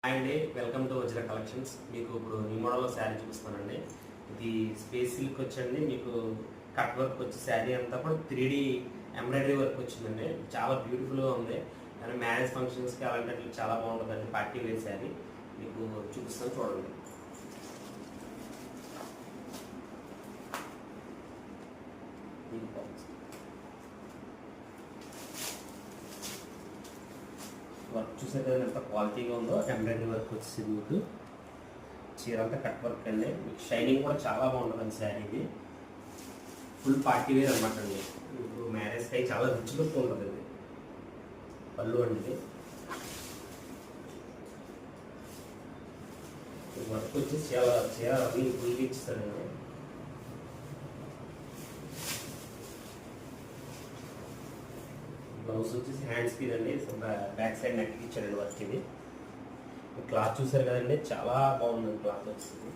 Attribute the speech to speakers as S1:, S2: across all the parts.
S1: Hi అండి, welcome to Vajra collections. మీకు ఇప్పుడు ఈ మోడల్లో శారీ చూపిస్తానండి. ఇది స్పేస్ సిల్క్ వచ్చండి. మీకు కట్ వర్క్ వచ్చి శారీ అంతా కూడా 3D ఎంబ్రాయిడరీ వర్క్ వచ్చిందండి. చాలా బ్యూటిఫుల్గా ఉంది. కానీ మ్యారేజ్ ఫంక్షన్స్కి అలాంటి చాలా బాగుంటుందండి. పార్టీ వేర్ శారీ మీకు చూపిస్తాను, చూడండి. వర్క్ చూసే కదా ఎంత క్వాలిటీగా ఉందో. ఎంబ్రాయిడరీ వర్క్ వచ్చేసింది. మీకు చీర అంతా కట్ వర్క్ అండి. మీకు షైనింగ్ కూడా చాలా బాగుంటుందండి. శారీ ఇది ఫుల్ పార్టీ వేర్ అనమాట అండి. మీకు మ్యారేజ్కి అయి చాలా రిచ్ లుక్ ఉంటుంది. ఇది పళ్ళు అండి. ఇది వర్క్ వచ్చేసి చాలా చీర ఫుల్గా ఇచ్చిస్తానండి. బ్లౌజ్ వచ్చేసి హ్యాండ్స్కి ఇదండి. బ్యాక్ సైడ్ నెక్కి ఇచ్చాడండి వర్క్. ఇది క్లాత్ చూసారు కదండి, చాలా బాగుందండి క్లాత్ వచ్చింది.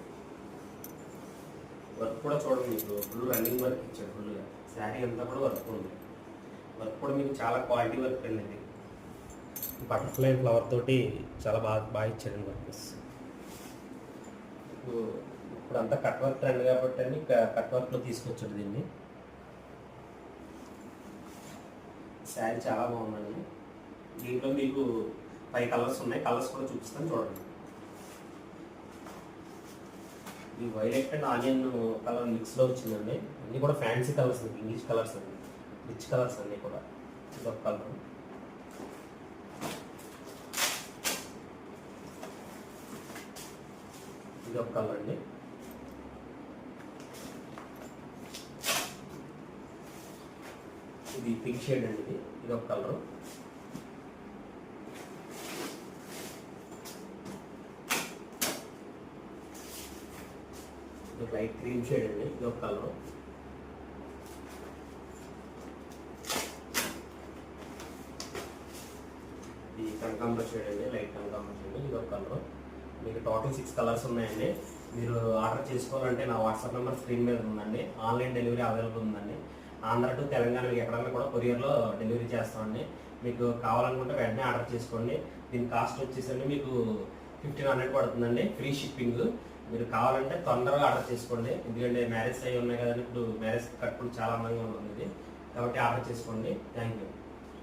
S1: వర్క్ కూడా చూడండి, మీకు ఫుల్ రన్నింగ్ వర్క్ ఇచ్చాడు. ఫుల్గా శారీ అంతా కూడా వర్క్ ఉంది. వర్క్ కూడా మీకు చాలా క్వాలిటీ వర్క్ అండి. బటర్ఫ్లై ఫ్లవర్ తోటి చాలా బాగా ఇచ్చాడండి వర్క్. ఇప్పుడు అంతా కట్ వర్క్ ట్రెండ్ కాబట్టి అని కట్ వర్క్లో తీసుకొచ్చాడు దీన్ని. శారీ చాలా బాగుందండి. దీంట్లో మీకు 5 కలర్స్ ఉన్నాయి. కలర్స్ కూడా చూపిస్తాను, చూడండి. ఈ వైలెట్ అండ్ ఆనియన్ కలర్ మిక్స్లో వచ్చిందండి. అన్నీ కూడా ఫ్యాన్సీ కలర్స్ అండి, ఇంగ్లీష్ కలర్స్ అండి, రిచ్ కలర్స్ అన్నీ కూడా. ఇదొక కలర్, ఇదొక కలర్ అండి. ఇది పింక్ షేడ్ అండి. ఇది ఒక కలర్. ఇది లైట్ క్రీమ్ షేడ్ అండి. ఇది ఒక కలర్. ఇది కనకాంబర షేడ్ అండి, లైట్ కనకాంబర షేడ్. ఇది ఒక కలర్. మీకు టోటల్ 6 కలర్స్ ఉన్నాయండి. మీరు ఆర్డర్ చేసుకోవాలంటే నా వాట్సాప్ నెంబర్ స్క్రీన్ మీద ఉందండి. ఆన్లైన్ డెలివరీ అవైలబుల్ ఉందండి. ఆంధ్ర టు తెలంగాణ ఎక్కడన్నా కూడా కొరియర్లో డెలివరీ చేస్తామండి. మీకు కావాలనుకుంటే వెంటనే ఆర్డర్ చేసుకోండి. దీని కాస్ట్ వచ్చేసండి మీకు 1500 పడుతుందండి, ఫ్రీ షిప్పింగ్. మీరు కావాలంటే తొందరగా ఆర్డర్ చేసుకోండి. ఎందుకంటే మ్యారేజ్ అయ్యి ఉన్నాయి కదండి. ఇప్పుడు మ్యారేజ్ కట్టుకుని చాలా అందంగా ఉంటుంది కాబట్టి ఆర్డర్ చేసుకోండి. Thank you.